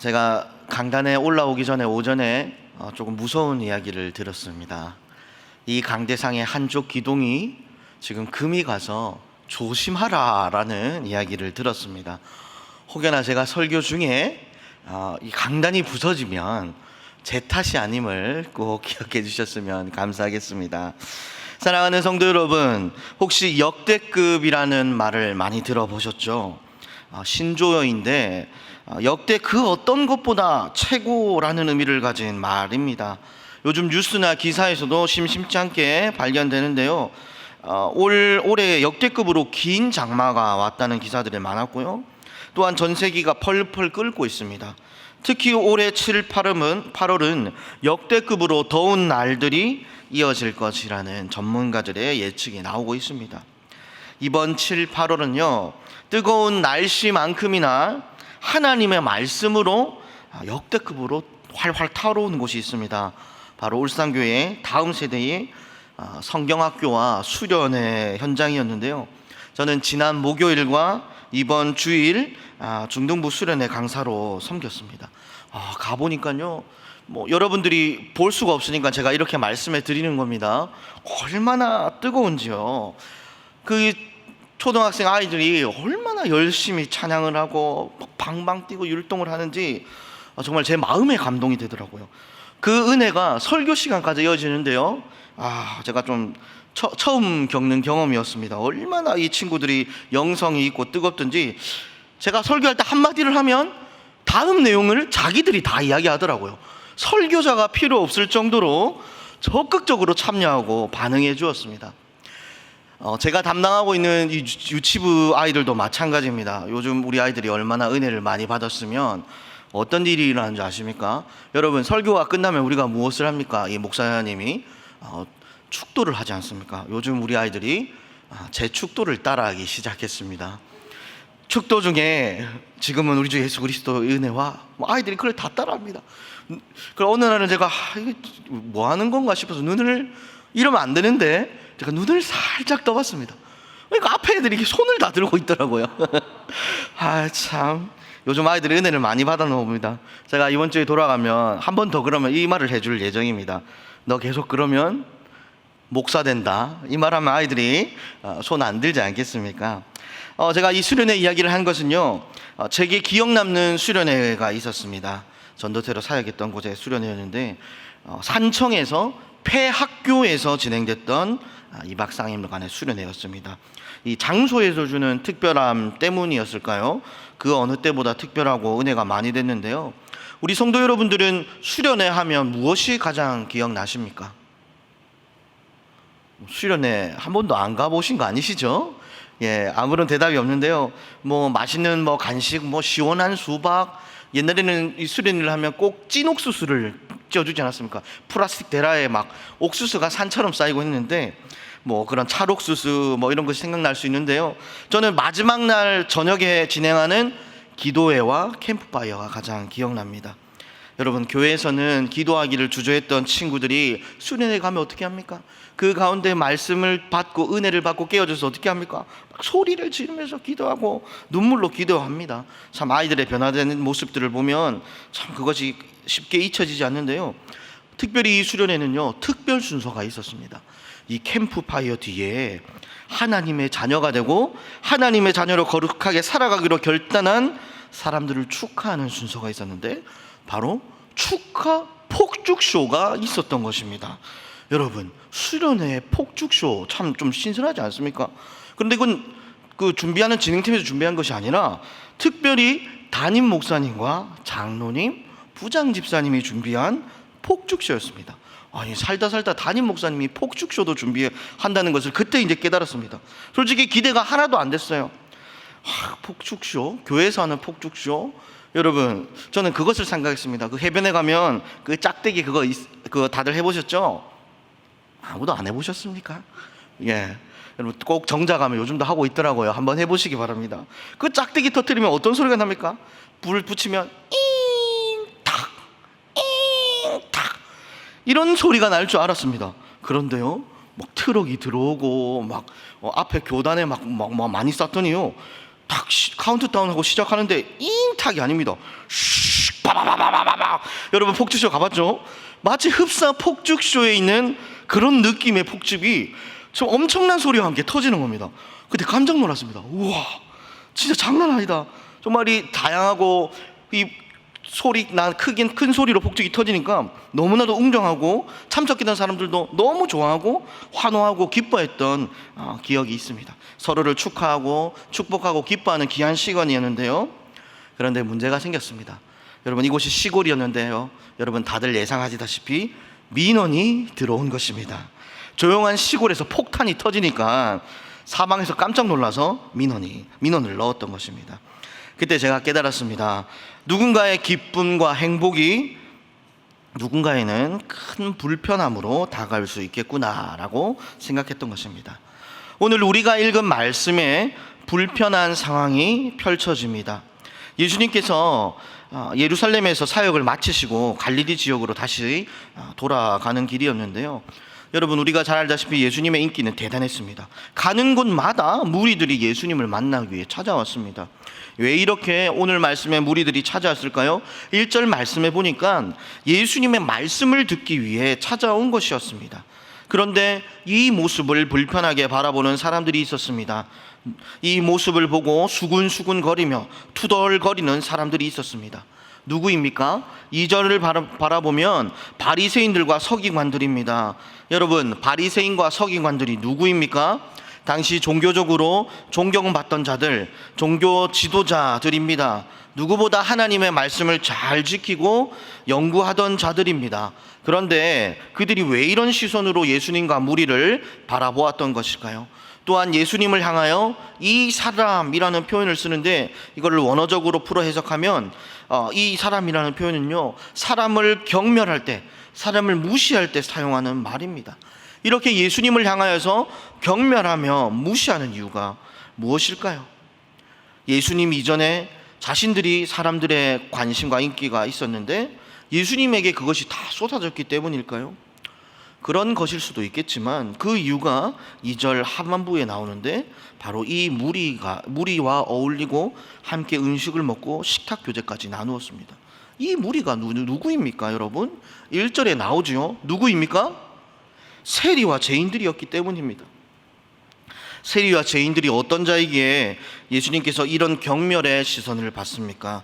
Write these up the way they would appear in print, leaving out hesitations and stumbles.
제가 강단에 올라오기 전에 오전에 조금 무서운 이야기를 들었습니다. 이 강대상의 한쪽 기둥이 지금 금이 가서 조심하라라는 이야기를 들었습니다. 혹여나 제가 설교 중에 이 강단이 부서지면 제 탓이 아님을 꼭 기억해 주셨으면 감사하겠습니다. 사랑하는 성도 여러분, 혹시 역대급이라는 말을 많이 들어보셨죠? 신조어인데 역대 그 어떤 것보다 최고라는 의미를 가진 말입니다. 요즘 뉴스나 기사에서도 심심치 않게 발견되는데요. 올해 역대급으로 긴 장마가 왔다는 기사들이 많았고요. 또한 전세기가 펄펄 끓고 있습니다. 특히 올해 7, 8월은 역대급으로 더운 날들이 이어질 것이라는 전문가들의 예측이 나오고 있습니다. 이번 7, 8월은요 뜨거운 날씨만큼이나 하나님의 말씀으로 역대급으로 활활 타오르는 곳이 있습니다. 바로 울산교회 다음 세대의 성경학교와 수련회 현장이었는데요. 저는 지난 목요일과 이번 주일 중등부 수련회 강사로 섬겼습니다. 가보니까요 여러분들이 볼 수가 없으니까 제가 이렇게 말씀해 드리는 겁니다. 얼마나 뜨거운지요. 그 초등학생 아이들이 얼마나 열심히 찬양을 하고 방방 뛰고 율동을 하는지 정말 제 마음에 감동이 되더라고요. 그 은혜가 설교 시간까지 이어지는데요. 제가 좀 처음 겪는 경험이었습니다. 얼마나 이 친구들이 영성이 있고 뜨겁든지 제가 설교할 때 한마디를 하면 다음 내용을 자기들이 다 이야기하더라고요. 설교자가 필요 없을 정도로 적극적으로 참여하고 반응해 주었습니다. 제가 담당하고 있는 이 유치부 아이들도 마찬가지입니다. 요즘 우리 아이들이 얼마나 은혜를 많이 받았으면 어떤 일이 일어나는지 아십니까? 여러분, 설교가 끝나면 우리가 무엇을 합니까? 이 목사님이 축도를 하지 않습니까? 요즘 우리 아이들이 제 축도를 따라하기 시작했습니다. 축도 중에 지금은 우리 주 예수 그리스도의 은혜와 아이들이 그걸 다 따라합니다. 그럼 어느 날은 제가 이게 뭐 하는 건가 싶어서 눈을 이러면 안 되는데 제가 눈을 살짝 떠봤습니다. 그러니까 앞에 애들이 손을 다 들고 있더라고요. 참 요즘 아이들이 은혜를 많이 받아나 봅니다. 제가 이번 주에 돌아가면 한 번 더 그러면 이 말을 해줄 예정입니다. 너 계속 그러면 목사 된다. 이 말하면 아이들이 손 안 들지 않겠습니까? 제가 이 수련회 이야기를 한 것은요, 제게 기억 남는 수련회가 있었습니다. 전도태로 사역했던 곳의 수련회였는데 산청에서 폐학교에서 진행됐던 2박 3일간의 수련회였습니다. 이 장소에서 주는 특별함 때문이었을까요? 그 어느 때보다 특별하고 은혜가 많이 됐는데요. 우리 성도 여러분들은 수련회 하면 무엇이 가장 기억나십니까? 수련회 한 번도 안 가보신 거 아니시죠? 아무런 대답이 없는데요. 맛있는 간식, 시원한 수박. 옛날에는 이 수련회를 하면 꼭 찐 옥수수를 쪄주지 않았습니까? 플라스틱 대라에 옥수수가 산처럼 쌓이고 있는데 그런 찰옥수수 이런 것이 생각날 수 있는데요. 저는 마지막 날 저녁에 진행하는 기도회와 캠프파이어가 가장 기억납니다. 여러분, 교회에서는 기도하기를 주저했던 친구들이 수련회 가면 어떻게 합니까? 그 가운데 말씀을 받고 은혜를 받고 깨어져서 어떻게 합니까? 소리를 지르면서 기도하고 눈물로 기도합니다. 참 아이들의 변화되는 모습들을 보면 참 그것이 쉽게 잊혀지지 않는데요. 특별히 이 수련회는요 특별 순서가 있었습니다. 이 캠프파이어 뒤에 하나님의 자녀가 되고 하나님의 자녀로 거룩하게 살아가기로 결단한 사람들을 축하하는 순서가 있었는데 바로 축하 폭죽쇼가 있었던 것입니다. 여러분, 수련회 폭죽쇼 참 좀 신선하지 않습니까? 그런데 이건 그 준비하는 진행팀에서 준비한 것이 아니라 특별히 담임 목사님과 장로님, 부장 집사님이 준비한 폭죽쇼였습니다. 살다 담임 목사님이 폭죽쇼도 준비한다는 것을 그때 이제 깨달았습니다. 솔직히 기대가 하나도 안 됐어요. 폭죽쇼? 교회에서 하는 폭죽쇼? 여러분, 저는 그것을 생각했습니다. 그 해변에 가면 그 짝대기 그거 다들 해보셨죠? 아무도 안 해보셨습니까? 여러분 꼭 정자 가면 요즘도 하고 있더라고요. 한번 해보시기 바랍니다. 그 짝대기 터뜨리면 어떤 소리가 납니까? 불을 붙이면 잉탁 잉탁 이런 소리가 날 줄 알았습니다. 그런데요 트럭이 들어오고 앞에 교단에 많이 쌌더니요 탁 카운트다운하고 시작하는데 잉탁이 아닙니다. 슉 바바바바바바. 여러분 폭죽쇼 가봤죠? 마치 흡사 폭죽쇼에 있는 그런 느낌의 폭죽이 좀 엄청난 소리와 함께 터지는 겁니다. 그때 깜짝 놀랐습니다. 우와, 진짜 장난 아니다. 정말 이 다양하고 이 소리 난 큰 소리로 폭죽이 터지니까 너무나도 웅장하고 참석했던 사람들도 너무 좋아하고 환호하고 기뻐했던 기억이 있습니다. 서로를 축하하고 축복하고 기뻐하는 귀한 시간이었는데요. 그런데 문제가 생겼습니다. 여러분, 이곳이 시골이었는데요, 여러분 다들 예상하시다시피 민원이 들어온 것입니다. 조용한 시골에서 폭탄이 터지니까 사방에서 깜짝 놀라서 민원을 넣었던 것입니다. 그때 제가 깨달았습니다. 누군가의 기쁨과 행복이 누군가에는 큰 불편함으로 다가올 수 있겠구나라고 생각했던 것입니다. 오늘 우리가 읽은 말씀에 불편한 상황이 펼쳐집니다. 예수님께서 예루살렘에서 사역을 마치시고 갈릴리 지역으로 다시 돌아가는 길이었는데요. 여러분, 우리가 잘 알다시피 예수님의 인기는 대단했습니다. 가는 곳마다 무리들이 예수님을 만나기 위해 찾아왔습니다. 왜 이렇게 오늘 말씀에 무리들이 찾아왔을까요? 1절 말씀에 보니까 예수님의 말씀을 듣기 위해 찾아온 것이었습니다. 그런데 이 모습을 불편하게 바라보는 사람들이 있었습니다. 이 모습을 보고 수군수군 거리며 투덜거리는 사람들이 있었습니다. 누구입니까? 2절을 바라보면 바리새인들과 서기관들입니다. 여러분, 바리새인과 서기관들이 누구입니까? 당시 종교적으로 존경받던 자들, 종교 지도자들입니다. 누구보다 하나님의 말씀을 잘 지키고 연구하던 자들입니다. 그런데 그들이 왜 이런 시선으로 예수님과 무리를 바라보았던 것일까요? 또한 예수님을 향하여 이 사람이라는 표현을 쓰는데, 이걸 원어적으로 풀어 해석하면 이 사람이라는 표현은요, 사람을 경멸할 때, 사람을 무시할 때 사용하는 말입니다. 이렇게 예수님을 향하여서 경멸하며 무시하는 이유가 무엇일까요? 예수님 이전에 자신들이 사람들의 관심과 인기가 있었는데 예수님에게 그것이 다 쏟아졌기 때문일까요? 그런 것일 수도 있겠지만 그 이유가 2절 하반부에 나오는데, 바로 이 무리와 어울리고 함께 음식을 먹고 식탁 교제까지 나누었습니다. 이 무리가 누구입니까, 여러분? 1절에 나오죠. 누구입니까? 세리와 죄인들이었기 때문입니다. 세리와 죄인들이 어떤 자이기에 예수님께서 이런 경멸의 시선을 받습니까?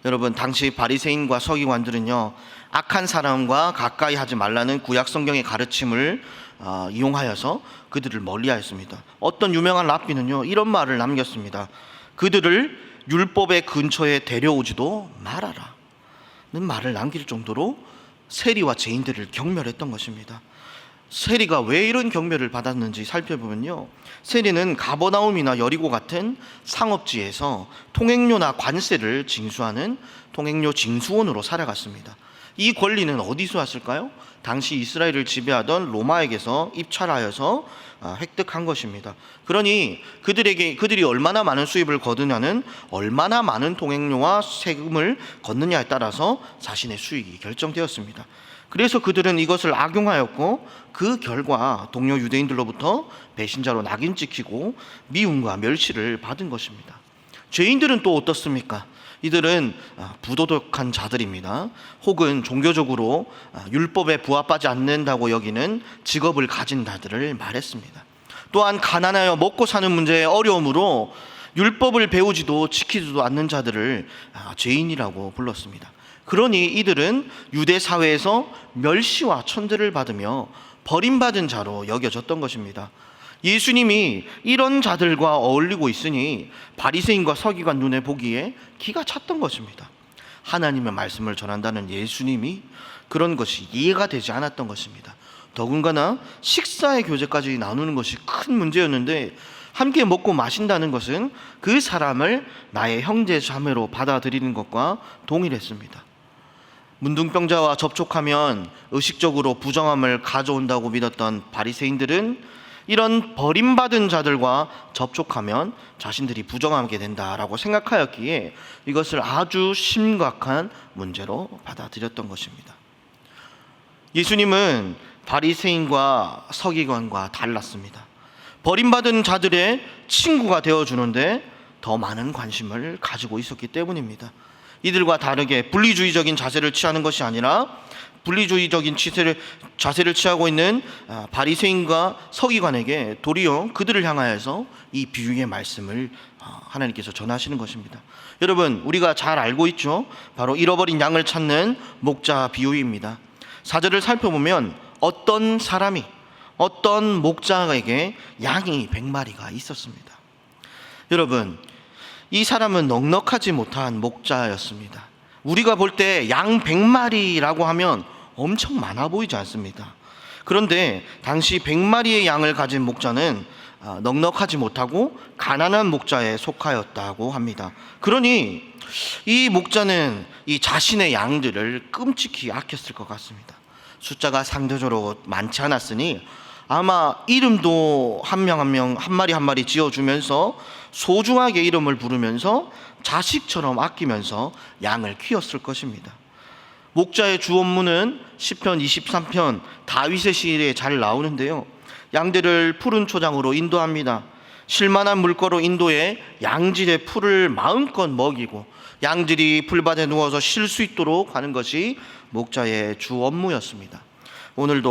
여러분, 당시 바리새인과 서기관들은요, 악한 사람과 가까이 하지 말라는 구약 성경의 가르침을 이용하여서 그들을 멀리하였습니다. 어떤 유명한 랍비는요, 이런 말을 남겼습니다. 그들을 율법의 근처에 데려오지도 말아라 는 말을 남길 정도로 세리와 죄인들을 경멸했던 것입니다. 세리가 왜 이런 경멸을 받았는지 살펴보면요, 세리는 가버나움이나 여리고 같은 상업지에서 통행료나 관세를 징수하는 통행료 징수원으로 살아갔습니다. 이 권리는 어디서 왔을까요? 당시 이스라엘을 지배하던 로마에게서 입찰하여서 획득한 것입니다. 그러니 그들이 얼마나 많은 수입을 거두냐는 얼마나 많은 통행료와 세금을 걷느냐에 따라서 자신의 수익이 결정되었습니다. 그래서 그들은 이것을 악용하였고, 그 결과 동료 유대인들로부터 배신자로 낙인 찍히고 미움과 멸시를 받은 것입니다. 죄인들은 또 어떻습니까? 이들은 부도덕한 자들입니다. 혹은 종교적으로 율법에 부합하지 않는다고 여기는 직업을 가진 자들을 말했습니다. 또한 가난하여 먹고 사는 문제의 어려움으로 율법을 배우지도 지키지도 않는 자들을 죄인이라고 불렀습니다. 그러니 이들은 유대 사회에서 멸시와 천대를 받으며 버림받은 자로 여겨졌던 것입니다. 예수님이 이런 자들과 어울리고 있으니 바리새인과 서기관 눈에 보기에 기가 찼던 것입니다. 하나님의 말씀을 전한다는 예수님이 그런 것이 이해가 되지 않았던 것입니다. 더군다나 식사의 교제까지 나누는 것이 큰 문제였는데, 함께 먹고 마신다는 것은 그 사람을 나의 형제 자매로 받아들이는 것과 동일했습니다. 문둥병자와 접촉하면 의식적으로 부정함을 가져온다고 믿었던 바리새인들은 이런 버림받은 자들과 접촉하면 자신들이 부정하게 된다라고 생각하였기에 이것을 아주 심각한 문제로 받아들였던 것입니다. 예수님은 바리새인과 서기관과 달랐습니다. 버림받은 자들의 친구가 되어주는데 더 많은 관심을 가지고 있었기 때문입니다. 이들과 다르게 분리주의적인 자세를 취하는 것이 아니라 분리주의적인 자세를 취하고 있는 바리새인과 서기관에게 도리어 그들을 향하여서 이 비유의 말씀을 하나님께서 전하시는 것입니다. 여러분, 우리가 잘 알고 있죠. 바로 잃어버린 양을 찾는 목자 비유입니다. 4절을 살펴보면 어떤 사람이 어떤 목자에게 양이 100마리가 있었습니다. 여러분, 이 사람은 넉넉하지 못한 목자였습니다. 우리가 볼 때 양 100마리라고 하면 엄청 많아 보이지 않습니다. 그런데 당시 100마리의 양을 가진 목자는 넉넉하지 못하고 가난한 목자에 속하였다고 합니다. 그러니 이 목자는 이 자신의 양들을 끔찍히 아꼈을 것 같습니다. 숫자가 상대적으로 많지 않았으니 아마 이름도 한 명 한 명, 한 마리 한 마리 지어주면서 소중하게 이름을 부르면서 자식처럼 아끼면서 양을 키웠을 것입니다. 목자의 주 업무는 시편 23편 다윗의 시에 잘 나오는데요, 양들을 푸른 초장으로 인도합니다. 쉴만한 물거로 인도해 양질의 풀을 마음껏 먹이고 양들이 풀밭에 누워서 쉴 수 있도록 하는 것이 목자의 주 업무였습니다. 오늘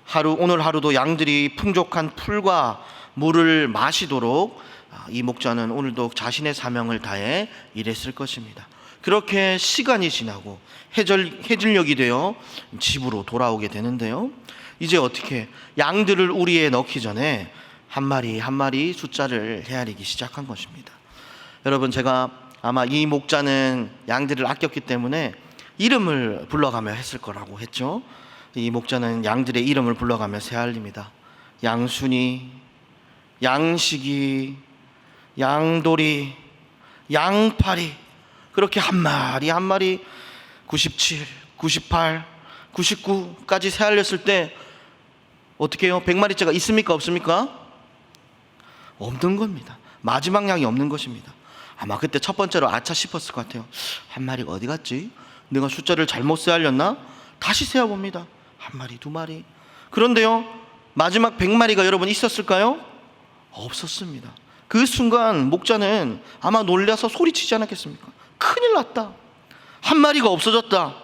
하루도 양들이 풍족한 풀과 물을 마시도록 이 목자는 오늘도 자신의 사명을 다해 일했을 것입니다. 그렇게 시간이 지나고 해질녘이 되어 집으로 돌아오게 되는데요, 이제 어떻게 양들을 우리에 넣기 전에 한 마리 한 마리 숫자를 헤아리기 시작한 것입니다. 여러분, 제가 아마 이 목자는 양들을 아꼈기 때문에 이름을 불러가며 했을 거라고 했죠. 이 목자는 양들의 이름을 불러가며 헤아립니다. 양순이, 양식이, 양돌이, 양파리, 그렇게 한 마리 한 마리 97, 98, 99까지 헤아렸을 때 어떻게 해요? 100마리째가 있습니까? 없습니까? 없는 겁니다. 마지막 양이 없는 것입니다. 아마 그때 첫 번째로 아차 싶었을 것 같아요. 한 마리가 어디 갔지? 내가 숫자를 잘못 세알렸나? 다시 세어봅니다. 한 마리, 두 마리. 그런데요, 마지막 100마리가 여러분 있었을까요? 없었습니다. 그 순간 목자는 아마 놀라서 소리치지 않았겠습니까? 큰일 났다, 한 마리가 없어졌다.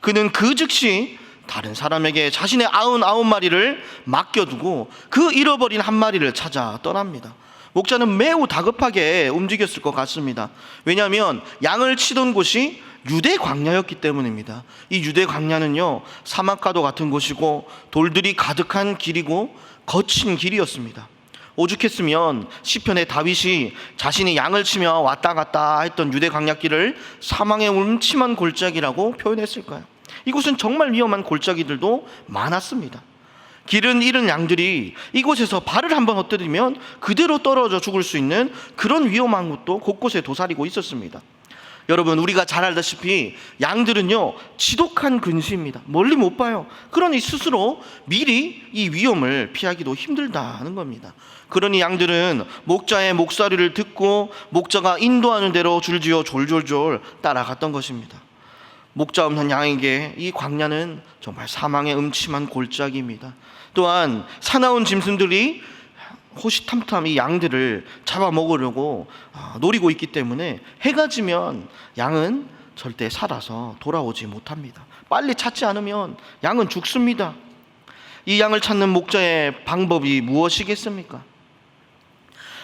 그는 그 즉시 다른 사람에게 자신의 99마리를 맡겨두고 그 잃어버린 한 마리를 찾아 떠납니다. 목자는 매우 다급하게 움직였을 것 같습니다. 왜냐하면 양을 치던 곳이 유대 광야였기 때문입니다. 이 유대 광야는요, 사막과도 같은 곳이고 돌들이 가득한 길이고 거친 길이었습니다. 오죽했으면 시편의 다윗이 자신이 양을 치며 왔다 갔다 했던 유대 광야길을 사망의 음침한 골짜기라고 표현했을까요? 이곳은 정말 위험한 골짜기들도 많았습니다. 길은 잃은 양들이 이곳에서 발을 한번 헛디디면 그대로 떨어져 죽을 수 있는 그런 위험한 곳도 곳곳에 도사리고 있었습니다. 여러분, 우리가 잘 알다시피 양들은요, 지독한 근시입니다. 멀리 못 봐요. 그러니 스스로 미리 이 위험을 피하기도 힘들다는 겁니다. 그러니 양들은 목자의 목소리를 듣고 목자가 인도하는 대로 줄지어 졸졸졸 따라갔던 것입니다. 목자 없는 양에게 이 광야는 정말 사망의 음침한 골짜기입니다. 또한 사나운 짐승들이 호시탐탐 이 양들을 잡아먹으려고 노리고 있기 때문에 해가 지면 양은 절대 살아서 돌아오지 못합니다. 빨리 찾지 않으면 양은 죽습니다. 이 양을 찾는 목자의 방법이 무엇이겠습니까?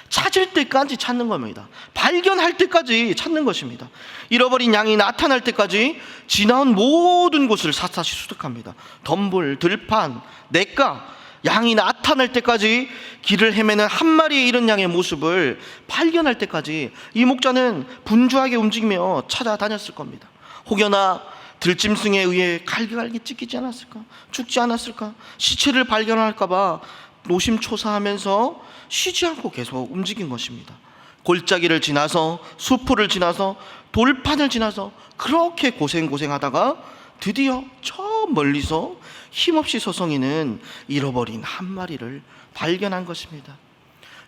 찾을 때까지 찾는 겁니다. 발견할 때까지 찾는 것입니다. 잃어버린 양이 나타날 때까지 지나온 모든 곳을 샅샅이 수색합니다. 덤불, 들판, 냇가, 양이 나타날 때까지 길을 헤매는 한 마리의 잃은 양의 모습을 발견할 때까지 이 목자는 분주하게 움직이며 찾아다녔을 겁니다. 혹여나 들짐승에 의해 갈기갈기 찢기지 않았을까? 죽지 않았을까? 시체를 발견할까 봐 노심초사하면서 쉬지 않고 계속 움직인 것입니다. 골짜기를 지나서 수풀을 지나서 돌판을 지나서 그렇게 고생하다가 드디어 저 멀리서 힘없이 서성이는 잃어버린 한 마리를 발견한 것입니다.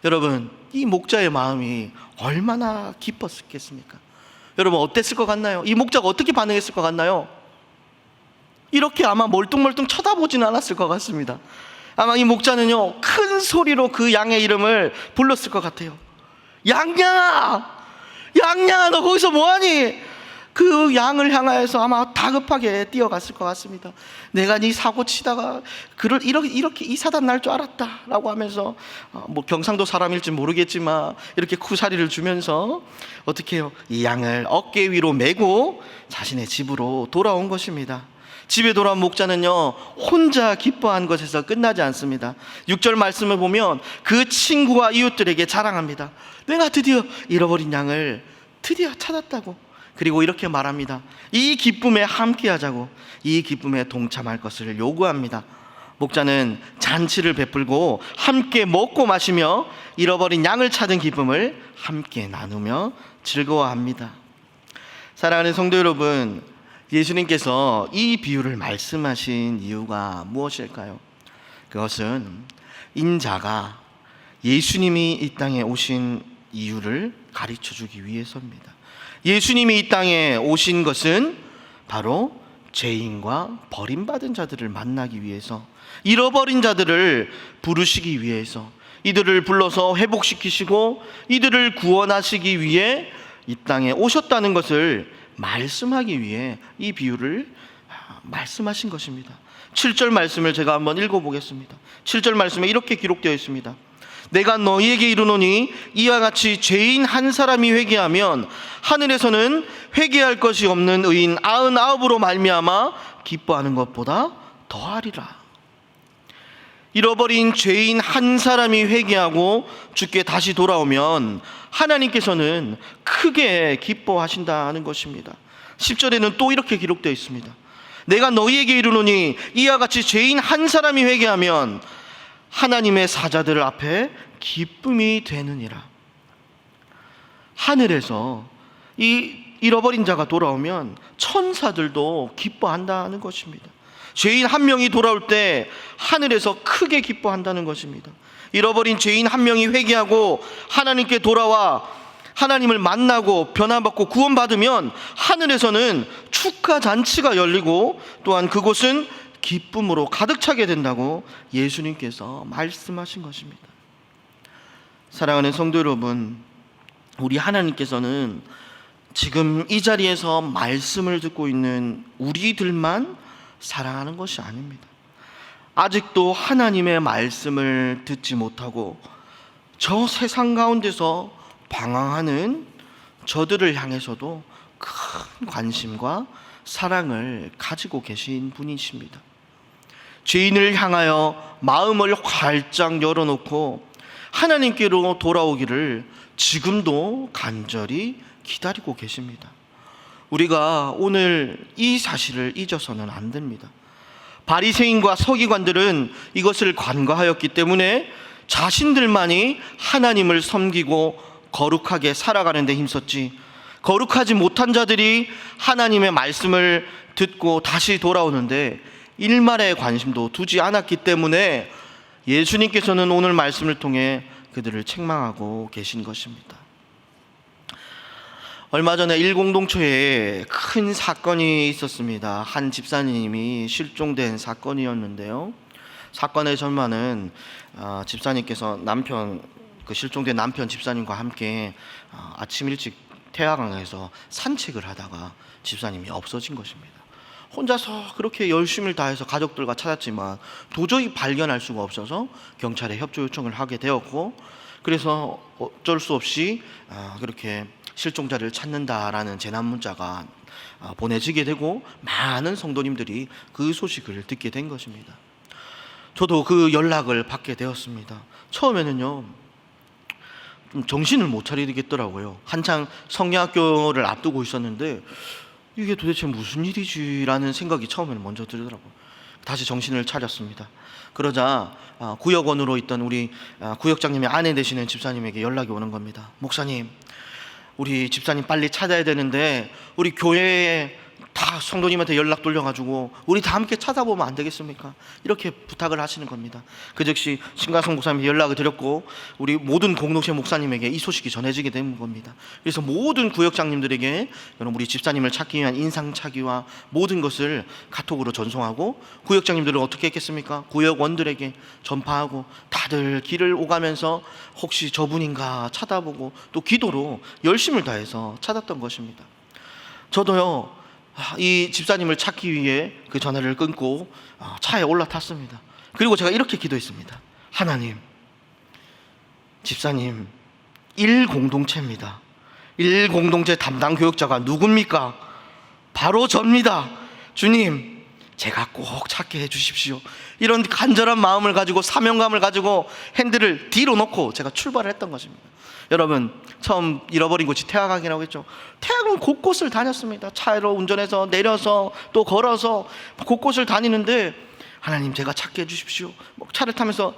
여러분, 이 목자의 마음이 얼마나 기뻤겠습니까? 여러분, 어땠을 것 같나요? 이 목자가 어떻게 반응했을 것 같나요? 이렇게 아마 멀뚱멀뚱 쳐다보지는 않았을 것 같습니다. 아마 이 목자는요, 큰 소리로 그 양의 이름을 불렀을 것 같아요. 양양아, 양양아, 너 거기서 뭐하니? 그 양을 향하여서 아마 다급하게 뛰어갔을 것 같습니다. 내가 네 사고 치다가 그를 이렇게 이 사단 날 줄 알았다라고 하면서 뭐 경상도 사람일지 모르겠지만 이렇게 쿠사리를 주면서 어떻게 해요? 이 양을 어깨 위로 메고 자신의 집으로 돌아온 것입니다. 집에 돌아온 목자는요, 혼자 기뻐한 것에서 끝나지 않습니다. 6절 말씀을 보면 그 친구와 이웃들에게 자랑합니다. 내가 드디어 잃어버린 양을 드디어 찾았다고. 그리고 이렇게 말합니다. 이 기쁨에 함께하자고, 이 기쁨에 동참할 것을 요구합니다. 목자는 잔치를 베풀고 함께 먹고 마시며 잃어버린 양을 찾은 기쁨을 함께 나누며 즐거워합니다. 사랑하는 성도 여러분, 예수님께서 이 비유를 말씀하신 이유가 무엇일까요? 그것은 인자가 예수님이 이 땅에 오신 이유를 가르쳐 주기 위해서입니다. 예수님이 이 땅에 오신 것은 바로 죄인과 버림받은 자들을 만나기 위해서, 잃어버린 자들을 부르시기 위해서, 이들을 불러서 회복시키시고 이들을 구원하시기 위해 이 땅에 오셨다는 것을 말씀하기 위해 이 비유를 말씀하신 것입니다. 7절 말씀을 제가 한번 읽어보겠습니다. 7절 말씀에 이렇게 기록되어 있습니다. 내가 너희에게 이르노니 이와 같이 죄인 한 사람이 회개하면 하늘에서는 회개할 것이 없는 의인 99으로 말미암아 기뻐하는 것보다 더하리라. 잃어버린 죄인 한 사람이 회개하고 주께 다시 돌아오면 하나님께서는 크게 기뻐하신다는 것입니다. 10절에는 또 이렇게 기록되어 있습니다. 내가 너희에게 이르노니 이와 같이 죄인 한 사람이 회개하면 하나님의 사자들 앞에 기쁨이 되느니라. 하늘에서 이 잃어버린 자가 돌아오면 천사들도 기뻐한다는 것입니다. 죄인 한 명이 돌아올 때 하늘에서 크게 기뻐한다는 것입니다. 잃어버린 죄인 한 명이 회개하고 하나님께 돌아와 하나님을 만나고 변화받고 구원받으면 하늘에서는 축하 잔치가 열리고 또한 그곳은 기쁨으로 가득 차게 된다고 예수님께서 말씀하신 것입니다. 사랑하는 성도 여러분, 우리 하나님께서는 지금 이 자리에서 말씀을 듣고 있는 우리들만 사랑하는 것이 아닙니다. 아직도 하나님의 말씀을 듣지 못하고 저 세상 가운데서 방황하는 저들을 향해서도 큰 관심과 사랑을 가지고 계신 분이십니다. 죄인을 향하여 마음을 활짝 열어놓고 하나님께로 돌아오기를 지금도 간절히 기다리고 계십니다. 우리가 오늘 이 사실을 잊어서는 안 됩니다. 바리새인과 서기관들은 이것을 간과하였기 때문에 자신들만이 하나님을 섬기고 거룩하게 살아가는 데 힘썼지, 거룩하지 못한 자들이 하나님의 말씀을 듣고 다시 돌아오는데 일말의 관심도 두지 않았기 때문에 예수님께서는 오늘 말씀을 통해 그들을 책망하고 계신 것입니다. 얼마 전에 일공동초에 큰 사건이 있었습니다. 한 집사님이 실종된 사건이었는데요. 사건의 전말은 집사님께서 실종된 남편 집사님과 함께 아침 일찍 태화강에서 산책을 하다가 집사님이 없어진 것입니다. 혼자서 그렇게 열심을 다해서 가족들과 찾았지만 도저히 발견할 수가 없어서 경찰에 협조 요청을 하게 되었고, 그래서 어쩔 수 없이 그렇게 실종자를 찾는다라는 재난 문자가 보내지게 되고 많은 성도님들이 그 소식을 듣게 된 것입니다. 저도 그 연락을 받게 되었습니다. 처음에는요, 좀 정신을 못 차리겠더라고요. 한창 성경학교를 앞두고 있었는데 이게 도대체 무슨 일이지라는 생각이 처음에는 먼저 들더라고요. 다시 정신을 차렸습니다. 그러자 구역원으로 있던 우리 구역장님의 아내 되시는 집사님에게 연락이 오는 겁니다. 목사님, 우리 집사님 빨리 찾아야 되는데 우리 교회에 다 성도님한테 연락 돌려가지고 우리 다 함께 찾아보면 안 되겠습니까? 이렇게 부탁을 하시는 겁니다. 그 즉시 신가성 목사님이 연락을 드렸고 우리 모든 공동체 목사님에게 이 소식이 전해지게 된 겁니다. 그래서 모든 구역장님들에게 우리 집사님을 찾기 위한 인상착의와 모든 것을 카톡으로 전송하고, 구역장님들은 어떻게 했겠습니까? 구역원들에게 전파하고 다들 길을 오가면서 혹시 저분인가 찾아보고 또 기도로 열심을 다해서 찾았던 것입니다. 저도요, 이 집사님을 찾기 위해 그 전화를 끊고 차에 올라탔습니다. 그리고 제가 이렇게 기도했습니다. 하나님, 집사님 1공동체입니다. 1공동체 담당 교역자가 누굽니까? 바로 접니다. 주님, 제가 꼭 찾게 해주십시오. 이런 간절한 마음을 가지고, 사명감을 가지고 핸들을 뒤로 놓고 제가 출발을 했던 것입니다. 여러분, 처음 잃어버린 곳이 태화강이라고 했죠. 태화강 곳곳을 다녔습니다. 차로 운전해서, 내려서, 또 걸어서 곳곳을 다니는데, 하나님, 제가 찾게 해주십시오. 차를 타면서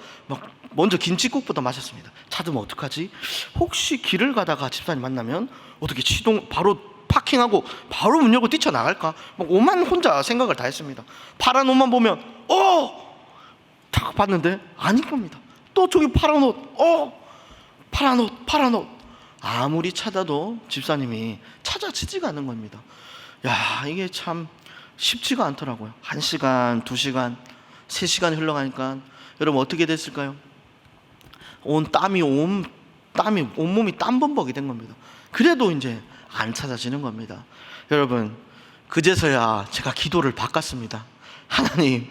먼저 김치국부터 마셨습니다. 찾으면 어떡하지? 혹시 길을 가다가 집사님 만나면 어떻게 바로 파킹하고 바로 문 열고 뛰쳐나갈까? 오만 혼자 생각을 다 했습니다. 파란 옷만 보면 탁 봤는데 아닌 겁니다. 또 저기 파란 옷, 파란 옷. 아무리 찾아도 집사님이 찾아지지가 않는 겁니다. 야, 이게 참 쉽지가 않더라고요. 1시간, 2시간, 3시간이 흘러가니까 여러분 어떻게 됐을까요? 온몸이 땀범벅이 된 겁니다. 그래도 이제 안 찾아지는 겁니다. 여러분, 그제서야 제가 기도를 바꿨습니다. 하나님,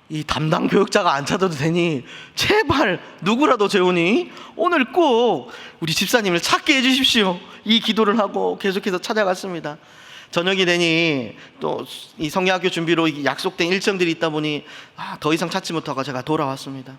이 담당 교역자가 안 찾아도 되니 제발 누구라도 재우니 오늘 꼭 우리 집사님을 찾게 해주십시오. 이 기도를 하고 계속해서 찾아갔습니다. 저녁이 되니 또 이 성경학교 준비로 약속된 일정들이 있다 보니 더 이상 찾지 못하고 제가 돌아왔습니다.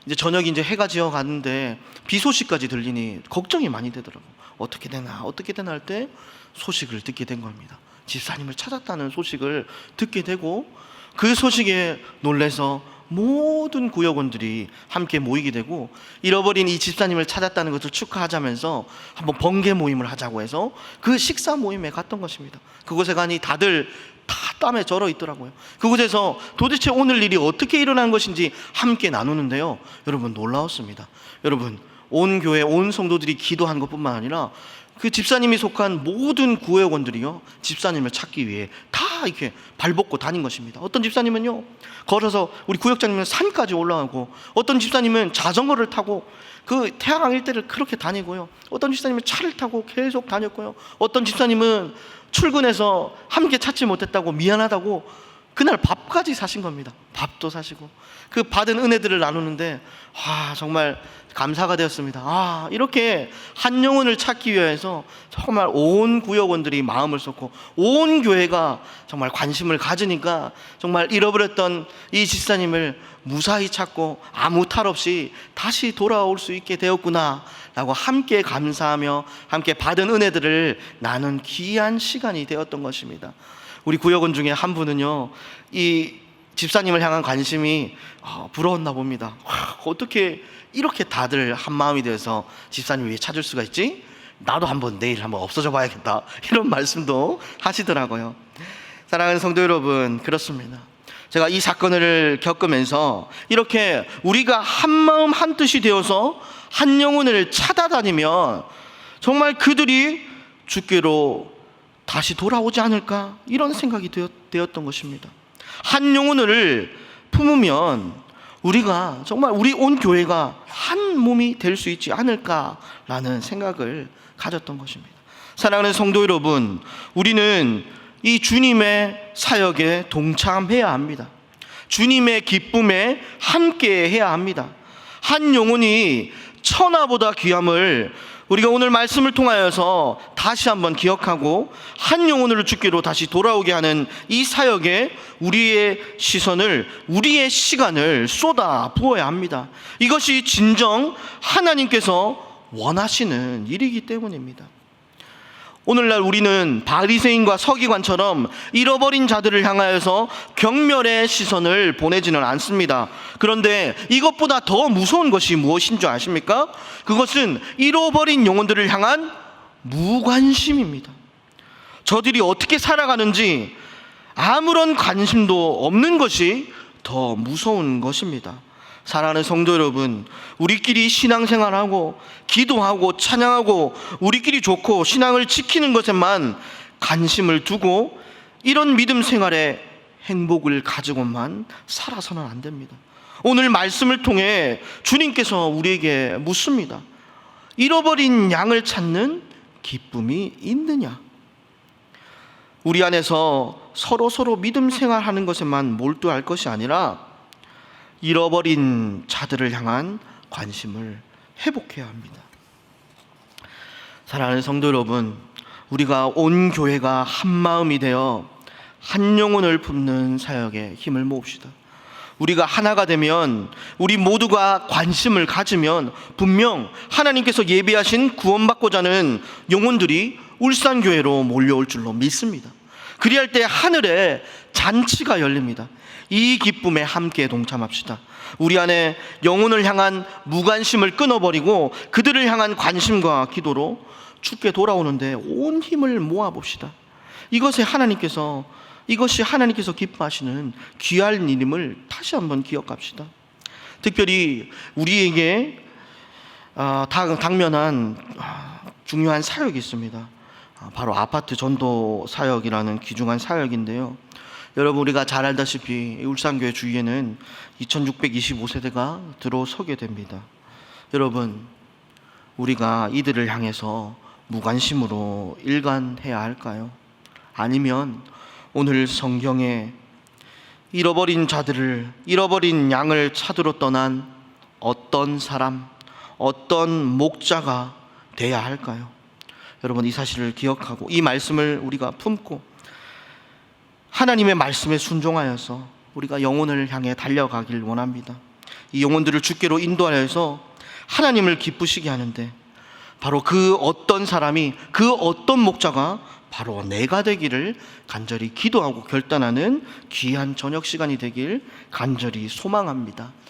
이제 저녁이 이제 해가 지어 갔는데 비 소식까지 들리니 걱정이 많이 되더라고요. 어떻게 되나 할 때 소식을 듣게 된 겁니다. 집사님을 찾았다는 소식을 듣게 되고, 그 소식에 놀라서 모든 구역원들이 함께 모이게 되고, 잃어버린 이 집사님을 찾았다는 것을 축하하자면서 한번 번개 모임을 하자고 해서 그 식사 모임에 갔던 것입니다. 그곳에 가니 다들 다 땀에 절어 있더라고요. 그곳에서 도대체 오늘 일이 어떻게 일어난 것인지 함께 나누는데요, 여러분 놀라웠습니다. 여러분, 온 교회, 온 성도들이 기도한 것뿐만 아니라 그 집사님이 속한 모든 구역원들이요, 집사님을 찾기 위해 다 이렇게 발벗고 다닌 것입니다. 어떤 집사님은요, 걸어서, 우리 구역장님은 산까지 올라가고, 어떤 집사님은 자전거를 타고 그 태화강 일대를 그렇게 다니고요, 어떤 집사님은 차를 타고 계속 다녔고요, 어떤 집사님은 출근해서 함께 찾지 못했다고 미안하다고 그날 밥까지 사신 겁니다. 밥도 사시고 그 받은 은혜들을 나누는데 정말 감사가 되었습니다. 이렇게 한 영혼을 찾기 위해서 정말 온 구역원들이 마음을 쏟고 온 교회가 정말 관심을 가지니까 정말 잃어버렸던 이 집사님을 무사히 찾고 아무 탈 없이 다시 돌아올 수 있게 되었구나 라고 함께 감사하며 함께 받은 은혜들을 나눈 귀한 시간이 되었던 것입니다. 우리 구역원 중에 한 분은요, 이 집사님을 향한 관심이 부러웠나 봅니다. 어떻게 이렇게 다들 한 마음이 되어서 집사님을 위해 찾을 수가 있지? 나도 내일 한번 없어져 봐야겠다, 이런 말씀도 하시더라고요. 사랑하는 성도 여러분, 그렇습니다. 제가 이 사건을 겪으면서 이렇게 우리가 한 마음 한 뜻이 되어서 한 영혼을 찾아다니면 정말 그들이 주께로 다시 돌아오지 않을까, 이런 생각이 되었던 것입니다. 한 영혼을 품으면 우리가 정말 우리 온 교회가 한 몸이 될 수 있지 않을까라는 생각을 가졌던 것입니다. 사랑하는 성도 여러분, 우리는 이 주님의 사역에 동참해야 합니다. 주님의 기쁨에 함께 해야 합니다. 한 영혼이 천하보다 귀함을 우리가 오늘 말씀을 통하여서 다시 한번 기억하고 한 영혼을 주께로 다시 돌아오게 하는 이 사역에 우리의 시선을, 우리의 시간을 쏟아 부어야 합니다. 이것이 진정 하나님께서 원하시는 일이기 때문입니다. 오늘날 우리는 바리새인과 서기관처럼 잃어버린 자들을 향하여서 경멸의 시선을 보내지는 않습니다. 그런데 이것보다 더 무서운 것이 무엇인 줄 아십니까? 그것은 잃어버린 영혼들을 향한 무관심입니다. 저들이 어떻게 살아가는지 아무런 관심도 없는 것이 더 무서운 것입니다. 사랑하는 성도 여러분, 우리끼리 신앙생활하고 기도하고 찬양하고 우리끼리 좋고 신앙을 지키는 것에만 관심을 두고 이런 믿음 생활에 행복을 가지고만 살아서는 안 됩니다. 오늘 말씀을 통해 주님께서 우리에게 묻습니다. 잃어버린 양을 찾는 기쁨이 있느냐? 우리 안에서 서로 믿음 생활하는 것에만 몰두할 것이 아니라 잃어버린 자들을 향한 관심을 회복해야 합니다. 사랑하는 성도 여러분, 우리가 온 교회가 한 마음이 되어 한 영혼을 품는 사역에 힘을 모읍시다. 우리가 하나가 되면, 우리 모두가 관심을 가지면 분명 하나님께서 예비하신 구원받고자 하는 영혼들이 울산교회로 몰려올 줄로 믿습니다. 그리할 때 하늘에 잔치가 열립니다. 이 기쁨에 함께 동참합시다. 우리 안에 영혼을 향한 무관심을 끊어버리고 그들을 향한 관심과 기도로 주께 돌아오는데 온 힘을 모아봅시다. 이것이 하나님께서 기뻐하시는 귀한 일임을 다시 한번 기억합시다. 특별히 우리에게 당면한 중요한 사역이 있습니다. 바로 아파트 전도 사역이라는 귀중한 사역인데요. 여러분, 우리가 잘 알다시피 울산교회 주위에는 2625세대가 들어서게 됩니다. 여러분, 우리가 이들을 향해서 무관심으로 일관해야 할까요? 아니면 오늘 성경에 잃어버린 양을 찾으러 떠난 어떤 사람, 어떤 목자가 돼야 할까요? 여러분, 이 사실을 기억하고 이 말씀을 우리가 품고 하나님의 말씀에 순종하여서 우리가 영혼을 향해 달려가길 원합니다. 이 영혼들을 주께로 인도하여서 하나님을 기쁘시게 하는데, 바로 그 어떤 사람이, 그 어떤 목자가 바로 내가 되기를 간절히 기도하고 결단하는 귀한 저녁 시간이 되길 간절히 소망합니다.